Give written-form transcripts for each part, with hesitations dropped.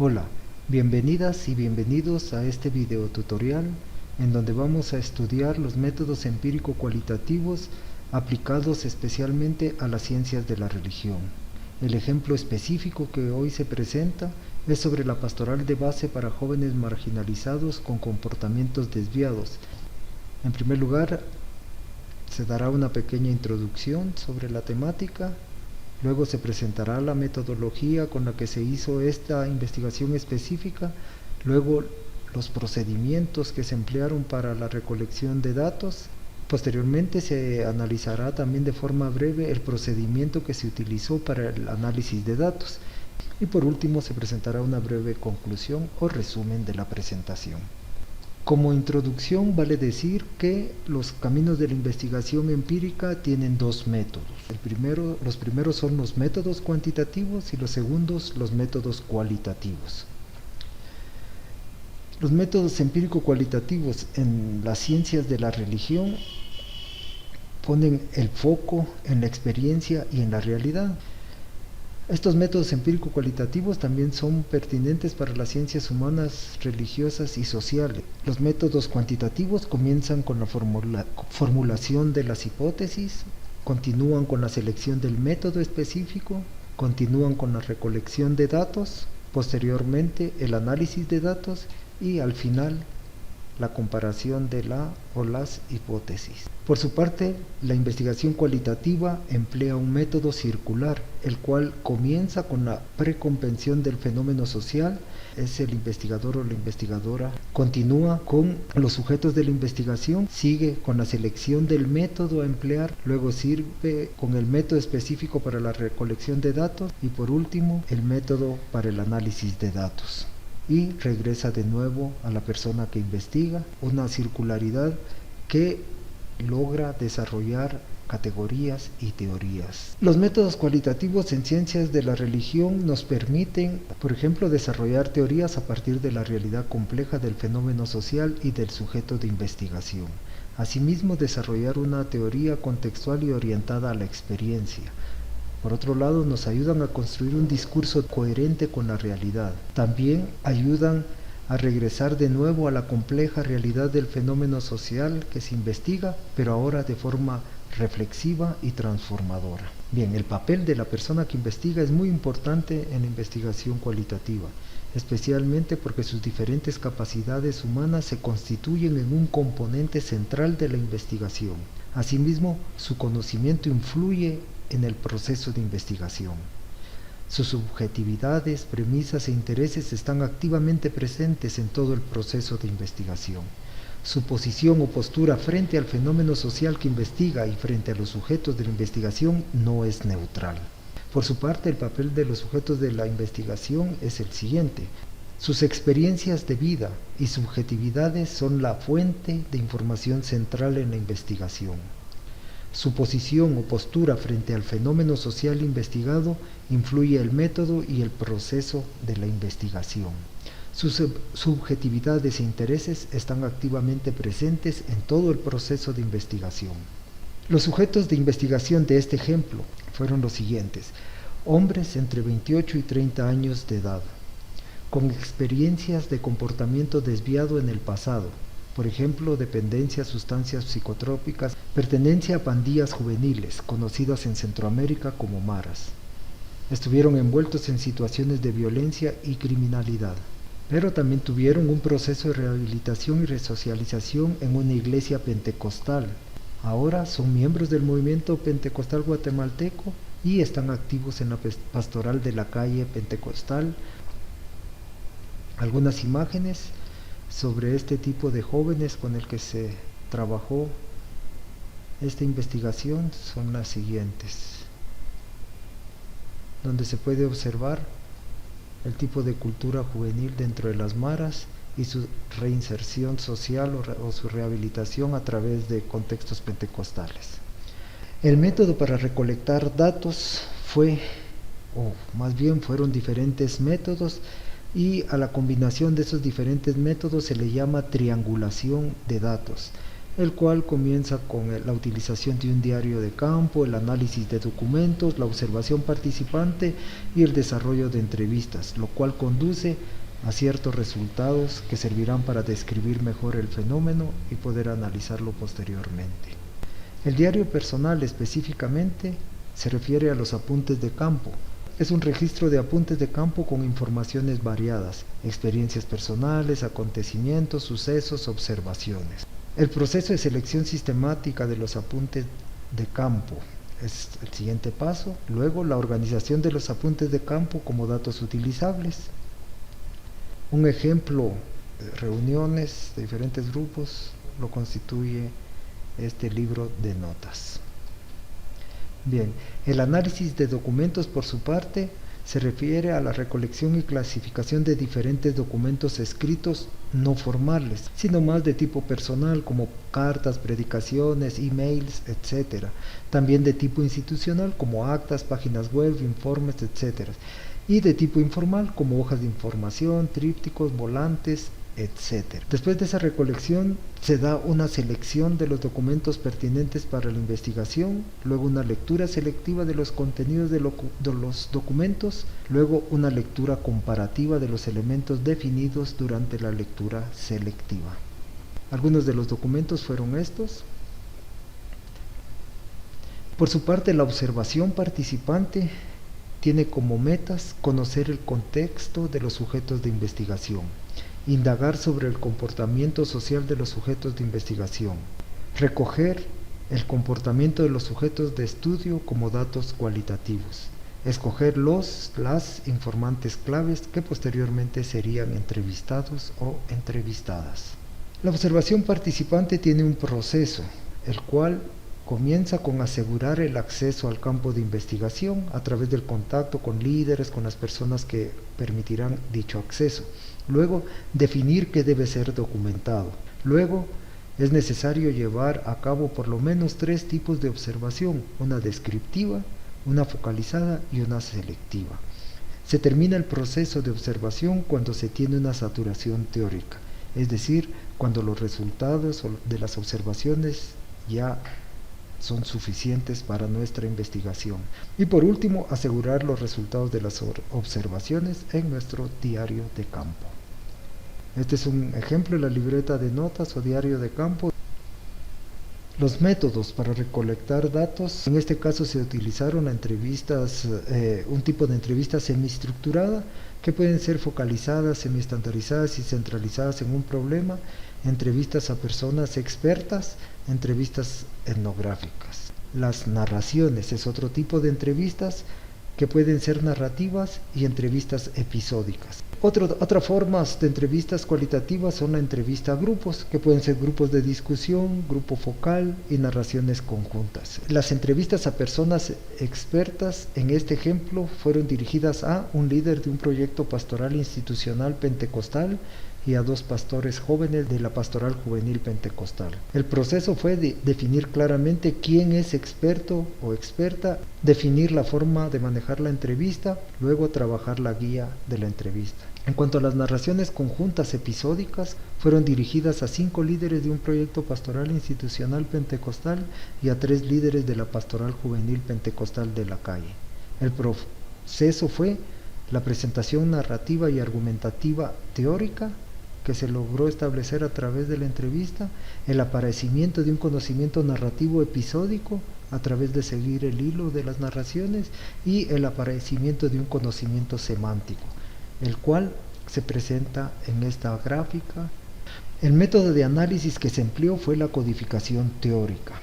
Hola, bienvenidas y bienvenidos a este video tutorial en donde vamos a estudiar los métodos empírico-cualitativos aplicados especialmente a las ciencias de la religión. El ejemplo específico que hoy se presenta es sobre la pastoral de base para jóvenes marginalizados con comportamientos desviados. En primer lugar, se dará una pequeña introducción sobre la temática. Luego se presentará la metodología con la que se hizo esta investigación específica, luego los procedimientos que se emplearon para la recolección de datos. Posteriormente se analizará también de forma breve el procedimiento que se utilizó para el análisis de datos. Y por último se presentará una breve conclusión o resumen de la presentación. Como introducción vale decir que los caminos de la investigación empírica tienen dos métodos. Los primeros son los métodos cuantitativos y los segundos los métodos cualitativos. Los métodos empírico-cualitativos en las ciencias de la religión ponen el foco en la experiencia y en la realidad. Estos métodos empírico-cualitativos también son pertinentes para las ciencias humanas, religiosas y sociales. Los métodos cuantitativos comienzan con la formulación de las hipótesis, continúan con la selección del método específico, continúan con la recolección de datos, posteriormente el análisis de datos y al final la comparación de la o las hipótesis. Por su parte, la investigación cualitativa emplea un método circular, el cual comienza con la precompensión del fenómeno social, es el investigador o la investigadora, continúa con los sujetos de la investigación, sigue con la selección del método a emplear, luego sirve con el método específico para la recolección de datos y por último el método para el análisis de datos. Y regresa de nuevo a la persona que investiga, una circularidad que logra desarrollar categorías y teorías. Los métodos cualitativos en ciencias de la religión nos permiten, por ejemplo, desarrollar teorías a partir de la realidad compleja del fenómeno social y del sujeto de investigación. Asimismo, desarrollar una teoría contextual y orientada a la experiencia. Por otro lado, nos ayudan a construir un discurso coherente con la realidad. También ayudan a regresar de nuevo a la compleja realidad del fenómeno social que se investiga, pero ahora de forma reflexiva y transformadora. Bien, el papel de la persona que investiga es muy importante en la investigación cualitativa, especialmente porque sus diferentes capacidades humanas se constituyen en un componente central de la investigación. Asimismo, su conocimiento influye en el proceso de investigación. Sus subjetividades, premisas e intereses están activamente presentes en todo el proceso de investigación. Su posición o postura frente al fenómeno social que investiga y frente a los sujetos de la investigación no es neutral. Por su parte, el papel de los sujetos de la investigación es el siguiente. Sus experiencias de vida y subjetividades son la fuente de información central en la investigación. Su posición o postura frente al fenómeno social investigado influye el método y el proceso de la investigación. Sus subjetividades e intereses están activamente presentes en todo el proceso de investigación. Los sujetos de investigación de este ejemplo fueron los siguientes: hombres entre 28 y 30 años de edad, con experiencias de comportamiento desviado en el pasado, por ejemplo, dependencia a sustancias psicotrópicas, pertenencia a pandillas juveniles, conocidas en Centroamérica como maras. Estuvieron envueltos en situaciones de violencia y criminalidad, pero también tuvieron un proceso de rehabilitación y resocialización en una iglesia pentecostal. Ahora son miembros del movimiento pentecostal guatemalteco y están activos en la pastoral de la calle pentecostal. Algunas imágenes sobre este tipo de jóvenes con el que se trabajó esta investigación son las siguientes, donde se puede observar el tipo de cultura juvenil dentro de las maras y su reinserción social o su rehabilitación a través de contextos pentecostales. El método para recolectar datos fueron diferentes métodos, y a la combinación de esos diferentes métodos se le llama triangulación de datos. el cual comienza con la utilización de un diario de campo, el análisis de documentos, la observación participante y el desarrollo de entrevistas, lo cual conduce a ciertos resultados que servirán para describir mejor el fenómeno y poder analizarlo posteriormente. El diario personal específicamente se refiere a los apuntes de campo. Es un registro de apuntes de campo con informaciones variadas, experiencias personales, acontecimientos, sucesos, observaciones. El proceso de selección sistemática de los apuntes de campo es el siguiente paso. Luego, la organización de los apuntes de campo como datos utilizables. Un ejemplo de reuniones de diferentes grupos lo constituye este libro de notas. Bien, el análisis de documentos por su parte se refiere a la recolección y clasificación de diferentes documentos escritos no formales, sino más de tipo personal como cartas, predicaciones, emails, etc. También de tipo institucional como actas, páginas web, informes, etc. Y de tipo informal como hojas de información, trípticos, volantes, etc. Después de esa recolección se da una selección de los documentos pertinentes para la investigación, luego una lectura selectiva de los contenidos de los documentos, luego una lectura comparativa de los elementos definidos durante la lectura selectiva. Algunos de los documentos fueron estos. Por su parte, la observación participante tiene como metas conocer el contexto de los sujetos de investigación, indagar sobre el comportamiento social de los sujetos de investigación, recoger el comportamiento de los sujetos de estudio como datos cualitativos, escoger las informantes claves que posteriormente serían entrevistados o entrevistadas. La observación participante tiene un proceso, el cual comienza con asegurar el acceso al campo de investigación a través del contacto con líderes, con las personas que permitirán dicho acceso. Luego, definir qué debe ser documentado. Luego, es necesario llevar a cabo por lo menos 3 tipos de observación: una descriptiva, una focalizada y una selectiva. Se termina el proceso de observación cuando se tiene una saturación teórica, es decir, cuando los resultados de las observaciones ya son suficientes para nuestra investigación. Y por último, asegurar los resultados de las observaciones en nuestro diario de campo. Este es un ejemplo de la libreta de notas o diario de campo. Los métodos para recolectar datos, en este caso se utilizaron entrevistas, un tipo de entrevista semiestructurada, que pueden ser focalizadas, semiestandarizadas y centralizadas en un problema, entrevistas a personas expertas, entrevistas etnográficas. Las narraciones es otro tipo de entrevistas que pueden ser narrativas y entrevistas episódicas. Otras formas de entrevistas cualitativas son la entrevista a grupos, que pueden ser grupos de discusión, grupo focal y narraciones conjuntas. Las entrevistas a personas expertas en este ejemplo fueron dirigidas a un líder de un proyecto pastoral institucional pentecostal y a 2 pastores jóvenes de la pastoral juvenil pentecostal. El proceso fue de definir claramente quién es experto o experta, definir la forma de manejar la entrevista, luego trabajar la guía de la entrevista. En cuanto a las narraciones conjuntas episódicas, fueron dirigidas a 5 líderes de un proyecto pastoral institucional pentecostal y a 3 líderes de la pastoral juvenil pentecostal de la calle. El proceso fue la presentación narrativa y argumentativa teórica que se logró establecer a través de la entrevista, el aparecimiento de un conocimiento narrativo episódico a través de seguir el hilo de las narraciones y el aparecimiento de un conocimiento semántico, el cual se presenta en esta gráfica. El método de análisis que se empleó fue la codificación teórica.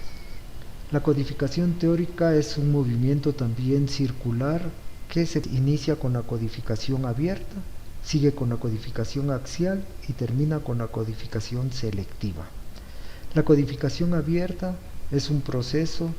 La codificación teórica es un movimiento también circular que se inicia con la codificación abierta, sigue con la codificación axial y termina con la codificación selectiva. La codificación abierta es un proceso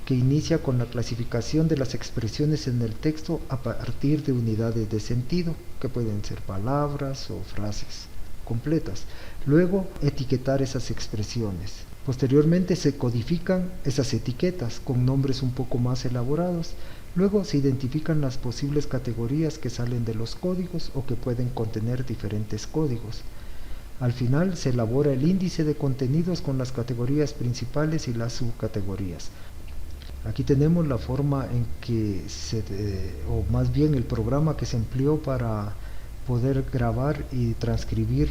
que inicia con la clasificación de las expresiones en el texto a partir de unidades de sentido, que pueden ser palabras o frases completas. Luego, etiquetar esas expresiones. Posteriormente se codifican esas etiquetas con nombres un poco más elaborados. Luego se identifican las posibles categorías que salen de los códigos o que pueden contener diferentes códigos. Al final se elabora el índice de contenidos con las categorías principales y las subcategorías. Aquí tenemos la forma en que o más bien el programa que se empleó para poder grabar y transcribir.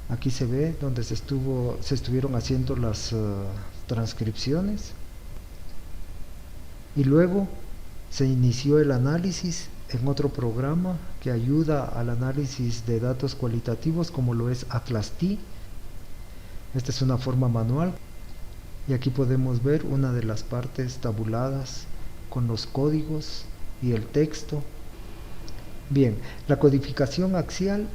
Aquí se ve donde se estuvieron haciendo las transcripciones, y luego se inició el análisis en otro programa que ayuda al análisis de datos cualitativos, como lo es Atlas-T. Esta es una forma manual, y aquí podemos ver una de las partes tabuladas con los códigos y el texto. Bien, la codificación axial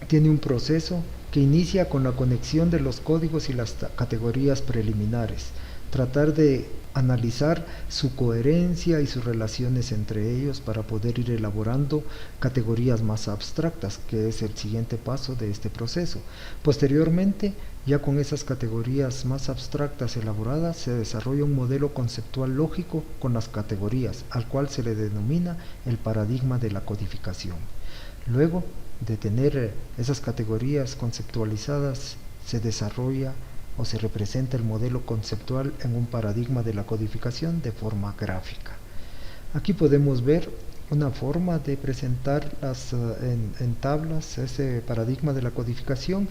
tiene un proceso que inicia con la conexión de los códigos y las categorías preliminares, tratar de analizar su coherencia y sus relaciones entre ellos para poder ir elaborando categorías más abstractas, que es el siguiente paso de este proceso. Posteriormente, ya con esas categorías más abstractas elaboradas, se desarrolla un modelo conceptual lógico con las categorías, al cual se le denomina el paradigma de la codificación. Luego de tener esas categorías conceptualizadas, se desarrolla o se representa el modelo conceptual en un paradigma de la codificación de forma gráfica. Aquí podemos ver una forma de presentar en tablas ese paradigma de la codificación.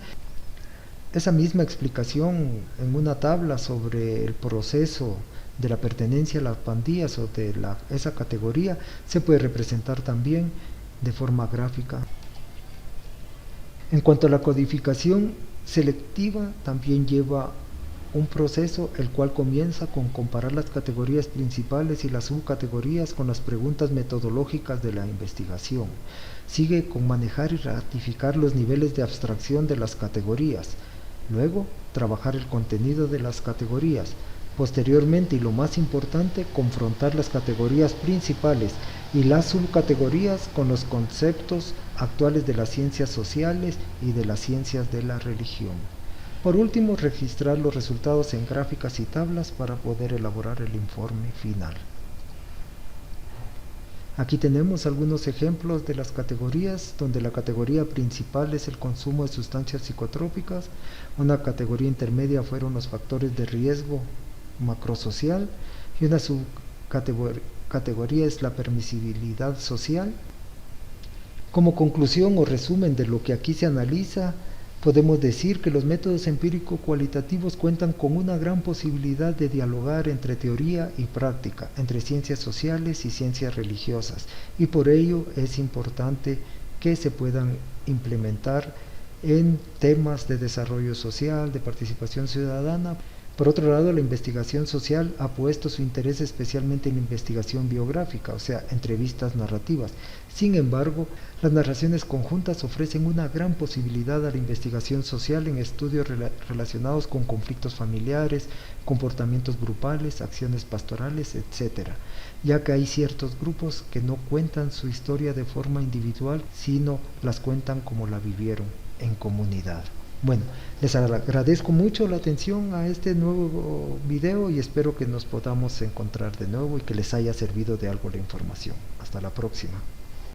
Esa misma explicación en una tabla sobre el proceso de la pertenencia a las pandillas o de esa categoría se puede representar también de forma gráfica. En cuanto a la codificación selectiva, también lleva un proceso el cual comienza con comparar las categorías principales y las subcategorías con las preguntas metodológicas de la investigación. Sigue con manejar y ratificar los niveles de abstracción de las categorías. Luego, trabajar el contenido de las categorías. Posteriormente, y lo más importante, confrontar las categorías principales y las subcategorías con los conceptos actuales de las ciencias sociales y de las ciencias de la religión. Por último, registrar los resultados en gráficas y tablas para poder elaborar el informe final. Aquí tenemos algunos ejemplos de las categorías, donde la categoría principal es el consumo de sustancias psicotrópicas, una categoría intermedia fueron los factores de riesgo macrosocial, y una subcategoría es la permisibilidad social. Como conclusión o resumen de lo que aquí se analiza, podemos decir que los métodos empírico-cualitativos cuentan con una gran posibilidad de dialogar entre teoría y práctica, entre ciencias sociales y ciencias religiosas, y por ello es importante que se puedan implementar en temas de desarrollo social, de participación ciudadana. Por otro lado, la investigación social ha puesto su interés especialmente en la investigación biográfica, o sea, entrevistas narrativas. Sin embargo, las narraciones conjuntas ofrecen una gran posibilidad a la investigación social en estudios relacionados con conflictos familiares, comportamientos grupales, acciones pastorales, etc., ya que hay ciertos grupos que no cuentan su historia de forma individual, sino las cuentan como la vivieron en comunidad. Bueno, les agradezco mucho la atención a este nuevo video y espero que nos podamos encontrar de nuevo y que les haya servido de algo la información. Hasta la próxima.